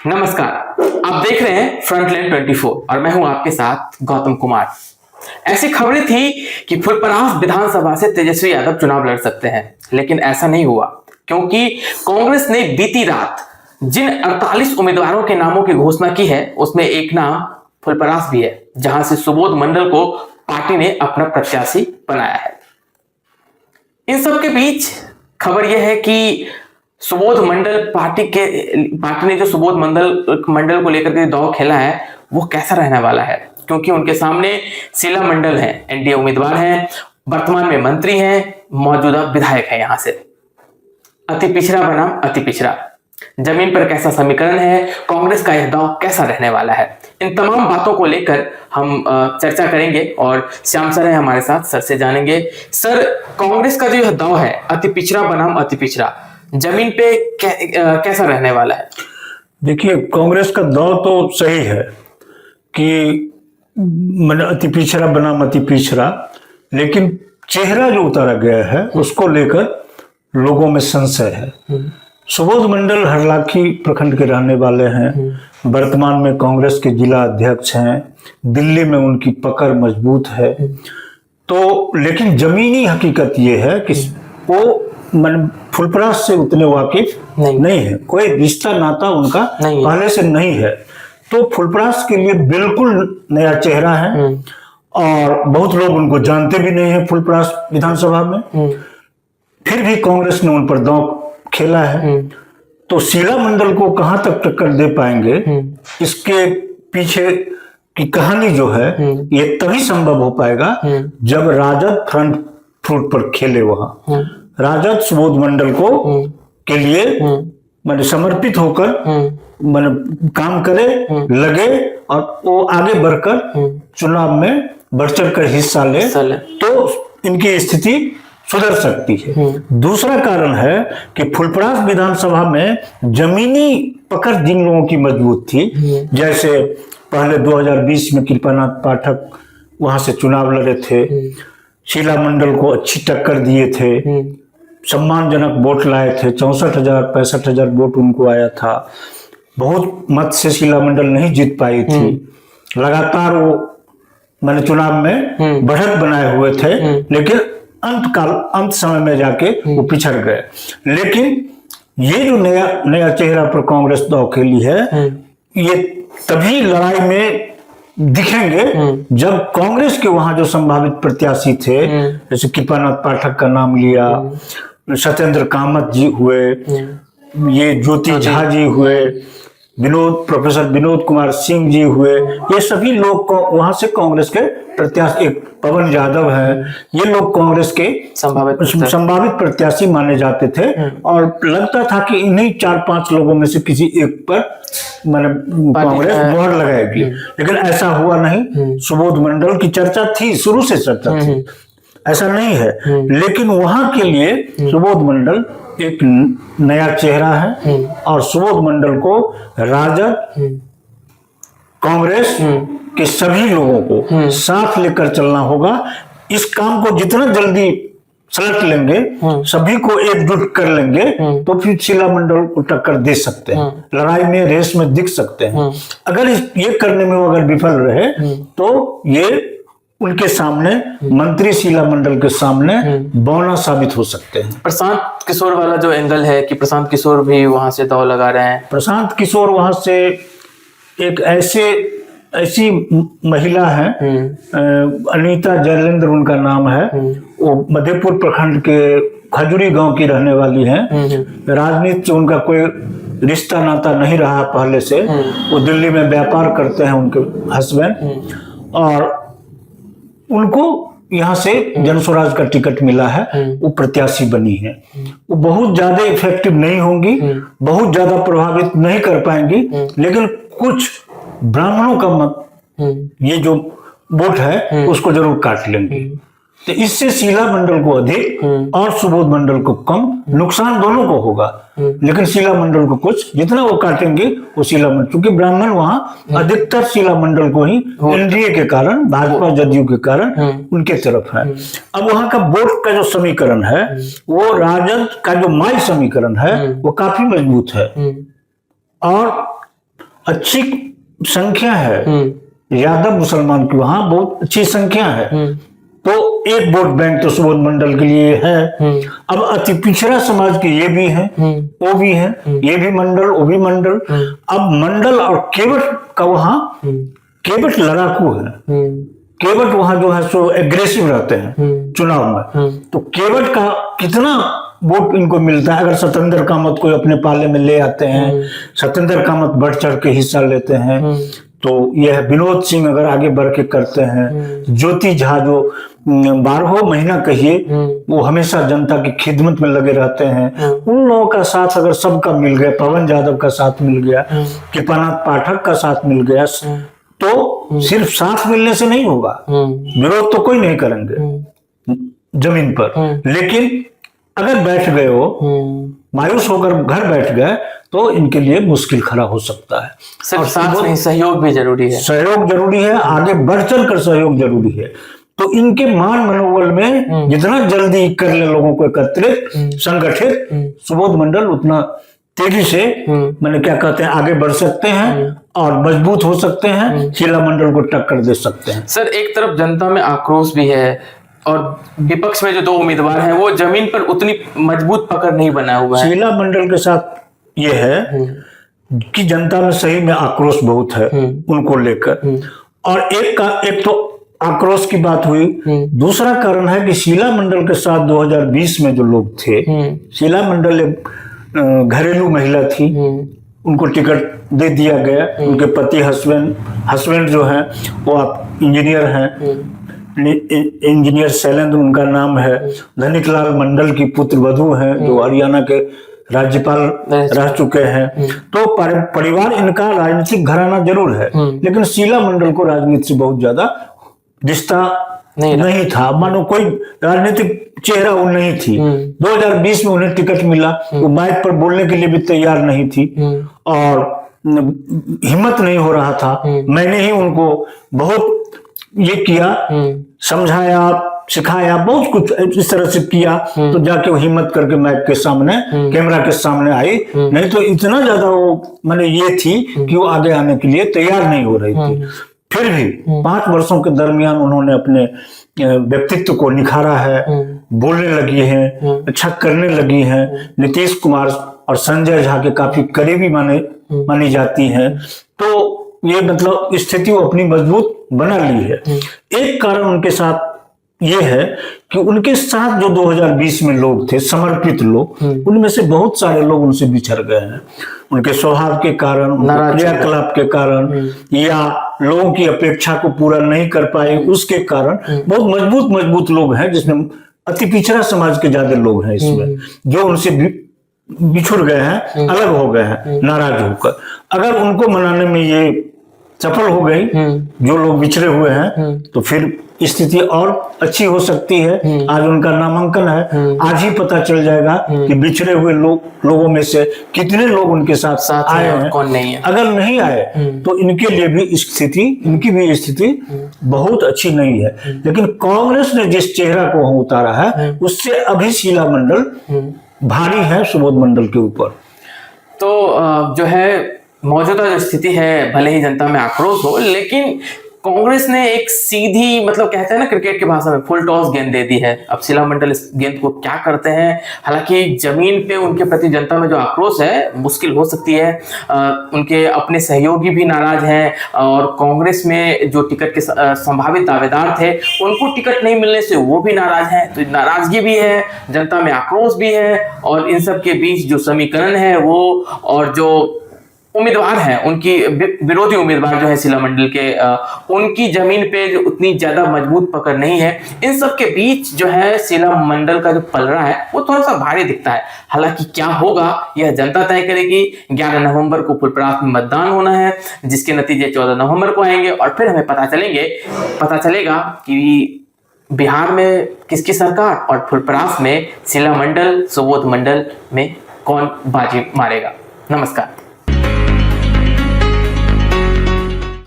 नमस्कार, आप देख रहे हैं फ्रंटलाइन 24 और मैं हूं आपके साथ गौतम कुमार। ऐसी खबरें थी कि फुलपरास विधानसभा से तेजस्वी यादव चुनाव लड़ सकते हैं, लेकिन ऐसा नहीं हुआ क्योंकि कांग्रेस ने बीती रात जिन 48 उम्मीदवारों के नामों की घोषणा की है उसमें एक नाम फुलपरास भी है, जहां से सुबोध मंडल को पार्टी ने अपना प्रत्याशी बनाया है। इन सब के बीच खबर यह है कि सुबोध मंडल पार्टी ने जो सुबोध मंडल को लेकर के दौर खेला है वो कैसा रहने वाला है, क्योंकि उनके सामने शीला मंडल है, एनडीए उम्मीदवार हैं, वर्तमान में मंत्री हैं, मौजूदा विधायक है। यहां से अति पिछड़ा बनाम अति पिछड़ा, जमीन पर कैसा समीकरण है, कांग्रेस का यह दांव कैसा रहने वाला है, इन तमाम बातों को लेकर हम चर्चा करेंगे और श्याम सर है हमारे साथ, सर से जानेंगे। सर, कांग्रेस का जो यह दांव है अति पिछड़ा बनाम अति पिछड़ा, जमीन पे कैसा रहने वाला है? देखिए, कांग्रेस का दांव तो सही है कि अति पिछड़ा बनाम अति पिछड़ा, लेकिन चेहरा जो उतारा गया है उसको लेकर लोगों में संशय है। सुबोध मंडल हरलाखी प्रखंड के रहने वाले हैं, वर्तमान में कांग्रेस के जिला अध्यक्ष हैं, दिल्ली में उनकी पकड़ मजबूत है। तो लेकिन जमीनी हकीकत ये है कि वो फुलपरास से उतने वाकिफ नहीं है, कोई रिश्ता नाता उनका पहले से नहीं है। तो फुलपरास के लिए बिल्कुल नया चेहरा है और बहुत लोग उनको जानते भी नहीं है फुलपरास विधानसभा में। फिर भी कांग्रेस ने उन पर दांव खेला है। तो शीला मंडल को कहां तक टक्कर दे पाएंगे, इसके पीछे की कहानी जो है ये तभी संभव हो पाएगा जब राजद फ्रंट फुट पर खेले। वहां राजद सुबोध मंडल को के लिए समर्पित होकर काम करे, लगे और वो आगे बढ़कर चुनाव में बढ़ चढ़ कर हिस्सा ले तो इनकी स्थिति सुधर सकती है। दूसरा कारण है कि फुलपरास विधानसभा में जमीनी पकड़ जिन लोगों की मजबूत थी, जैसे पहले 2020 में कृपानाथ पाठक वहां से चुनाव लड़े थे, शीला मंडल को अच्छी टक्कर दिए थे, सम्मानजनक वोट लाए थे, 64,000-65,000 वोट उनको आया था। बहुत मत से शीला मंडल नहीं जीत पाई थी, लगातार वो चुनाव में बढ़त बनाए हुए थे, लेकिन अंत समय में जाके वो पिछड़ गए। लेकिन ये जो नया चेहरा पर कांग्रेस दांव खेली है, ये तभी लड़ाई में दिखेंगे जब कांग्रेस के वहां जो संभावित प्रत्याशी थे, जैसे कृपानाथ पाठक का नाम लिया, सत्येंद्र कामत जी हुए, ये ज्योति झा जी हुए, प्रोफेसर विनोद कुमार सिंह जी हुए, ये सभी लोग वहां से कांग्रेस के प्रत्याशी, एक पवन यादव है, ये लोग कांग्रेस के संभावित प्रत्याशी माने जाते थे और लगता था कि इन्हीं 4-5 लोगों में से किसी एक पर कांग्रेस मोहर लगाएगी। लेकिन ऐसा हुआ नहीं। सुबोध मंडल की चर्चा थी, शुरू से चर्चा थी, ऐसा नहीं है। लेकिन वहां के लिए सुबोध मंडल एक नया चेहरा है और सुबोध मंडल को राजद, कांग्रेस के सभी लोगों को साथ लेकर चलना होगा। इस काम को जितना जल्दी सलट लेंगे, सभी को एकजुट कर लेंगे, तो फिर शीला मंडल को टक्कर दे सकते हैं, लड़ाई में, रेस में दिख सकते हैं। अगर ये करने में वो अगर विफल रहे तो ये उनके सामने, मंत्री शीला मंडल के सामने बौना साबित हो सकते हैं। प्रशांत किशोर वाला जो एंगल है कि प्रशांत किशोर भी वहां से दांव लगा रहे हैं। प्रशांत किशोर वहां से एक ऐसी महिला है, अनीता जयलेंद्र उनका नाम है, वो मधेपुर प्रखंड के खजुरी गांव की रहने वाली हैं। राजनीति से उनका कोई रिश्ता नाता नहीं रहा पहले से, वो दिल्ली में व्यापार करते हैं उनके हस्बैंड, और उनको यहाँ से जनस्वराज का टिकट मिला है, वो प्रत्याशी बनी है। वो बहुत ज्यादा इफेक्टिव नहीं होंगी, बहुत ज्यादा प्रभावित नहीं कर पाएंगी, लेकिन कुछ ब्राह्मणों का मत, ये जो वोट है उसको जरूर काट लेंगे। तो इससे शीला मंडल को अधिक और सुबोध मंडल को कम नुकसान दोनों को होगा, लेकिन शीला मंडल को कुछ, जितना वो काटेंगे वो शीला मंडल, क्योंकि ब्राह्मण वहां अधिकतर शीला मंडल को ही एनडीए के कारण, भाजपा जदयू के कारण उनके तरफ है। अब वहां का वोट का जो समीकरण है, वो राजद का जो माई समीकरण है वो काफी मजबूत है, और अच्छी संख्या है यादव मुसलमान की, वहां बहुत अच्छी संख्या है, तो एक वोट बैंक तो सुबोध मंडल के लिए है। अब अति पिछड़ा समाज के ये भी है, वो भी है, ये भी मंडल, वो भी मंडल। अब मंडल और केवट का वहां, केवट लड़ाकू है, केवट वहां जो है सो एग्रेसिव रहते हैं चुनाव में, तो केवट का कितना वोट इनको मिलता है। अगर सत्येंद्र कामत को अपने पाले में ले आते हैं, सत्येंद्र कामत बढ़ चढ़ के हिस्सा लेते हैं, तो यह विनोद सिंह अगर आगे बढ़ के करते हैं, ज्योति झा जो 12 महीना कहिए वो हमेशा जनता की खिदमत में लगे रहते हैं, उन लोगों का साथ अगर सबका मिल गया, पवन यादव का साथ मिल गया, कृपानाथ पाठक का साथ मिल गया, तो सिर्फ साथ मिलने से नहीं होगा, विरोध तो कोई नहीं करेंगे जमीन पर, लेकिन अगर बैठ गए हो, मायूस होकर घर बैठ गए, तो इनके लिए मुश्किल खड़ा हो सकता है। सिर्फ साथ नहीं, सहयोग भी जरूरी है, सहयोग जरूरी है, आगे बढ़ चल कर सहयोग जरूरी है। तो इनके मान मनोबल में जितना जल्दी कर ले लोगों को एकत्रित, संगठित, सुबोध मंडल उतना तेजी से मैंने क्या कहते हैं आगे बढ़ सकते हैं और मजबूत हो सकते हैं, शीला मंडल को टक्कर दे सकते हैं। सर, एक तरफ जनता में आक्रोश भी है और विपक्ष में जो 2 उम्मीदवार हैं वो जमीन पर उतनी मजबूत पकड़ नहीं बना हुआ है। शीला मंडल के साथ ये है कि जनता में सही में आक्रोश बहुत है उनको लेकर, और एक तो आक्रोश की बात हुई, दूसरा कारण है कि शीला मंडल के साथ 2020 में जो लोग थे, शीला मंडल एक घरेलू महिला थी, उनको टिकट दे दिया गया, उनके पति हस्बैंड जो है वो आप इंजीनियर हैं, इंजीनियर शैलेंद्र उनका नाम है, धनिकलाल मंडल की पुत्र वधू हैं जो हरियाणा के राज्यपाल रह चुके हैं। तो परिवार इनका राजनीतिक घराना जरूर है, लेकिन शीला मंडल को राजनीति से बहुत ज्यादा रिश्ता नहीं था, मानो कोई राजनीतिक चेहरा वो नहीं थी। 2020 में उन्हें टिकट मिला, वो माइक पर बोलने के लिए भी तैयार नहीं थी और हिम्मत नहीं हो रहा था। मैंने ही उनको बहुत ये किया, समझाया, सिखाया, बहुत कुछ इस तरह से किया, तो जाके वो हिम्मत करके माइक के सामने, कैमरा के सामने आई, नहीं तो इतना ज्यादा वो मैंने ये थी कि वो आगे आने के लिए तैयार नहीं हो रही थी। फिर भी 5 वर्षों के दरमियान उन्होंने अपने व्यक्तित्व को निखारा है, बोलने लगी हैं, अच्छा करने लगी हैं, नीतीश कुमार और संजय झा के काफी करीबी मानी जाती हैं। तो ये मतलब स्थिति वो अपनी मजबूत बना ली है। एक कारण उनके साथ ये है कि उनके साथ जो 2020 में लोग थे, समर्पित लोग, उनमें से बहुत सारे लोग उनसे बिछड़ गए हैं, उनके स्वभाव के कारण, क्रियाकलाप के कारण, या लोगों की अपेक्षा को पूरा नहीं कर पाए उसके कारण बहुत मजबूत लोग हैं, जिसमें अति पिछड़ा समाज के ज्यादा लोग हैं इसमें, जो उनसे बिछुड़ गए हैं, अलग हो गए हैं नाराज होकर। अगर उनको मनाने में ये सफल हो गई जो लोग बिछड़े हुए हैं, तो फिर स्थिति और अच्छी हो सकती है। आज उनका नामांकन है, आज ही पता चल जाएगा कि बिछड़े हुए लोगों में से कितने लोग उनके साथ आए हैं, कौन नहीं है। अगर नहीं आए तो इनके लिए भी इनकी भी स्थिति बहुत अच्छी नहीं है। लेकिन कांग्रेस ने जिस चेहरा को उतारा है, उससे अभी शीला मंडल भारी है सुबोध मंडल के ऊपर। तो जो है मौजूदा जो स्थिति है, भले ही जनता में आक्रोश हो, लेकिन कांग्रेस ने एक सीधी, मतलब कहते हैं ना क्रिकेट की भाषा में, फुल टॉस गेंद दे दी है। अब शीला मंडल इस गेंद को क्या करते हैं, हालांकि जमीन पे उनके प्रति जनता में जो आक्रोश है मुश्किल हो सकती है। उनके अपने सहयोगी भी नाराज हैं और कांग्रेस में जो टिकट के संभावित दावेदार थे उनको टिकट नहीं मिलने से वो भी नाराज हैं। तो नाराजगी भी है, जनता में आक्रोश भी है, और इन सब के बीच जो समीकरण है वो, और जो उम्मीदवार हैं उनकी विरोधी उम्मीदवार जो है शीला मंडल के, उनकी जमीन पे जो उतनी ज्यादा मजबूत पकड़ नहीं है। इन सब के बीच जो है शीला मंडल का जो पलड़ा है वो थोड़ा सा भारी दिखता है। हालांकि क्या होगा यह जनता तय करेगी। 11 नवंबर को फुलपरास में मतदान होना है, जिसके नतीजे 14 नवंबर को आएंगे, और फिर हमें पता चलेगा कि बिहार में किसकी सरकार, और फुलपरास में शीला मंडल, सुबोध मंडल में कौन बाजी मारेगा। नमस्कार।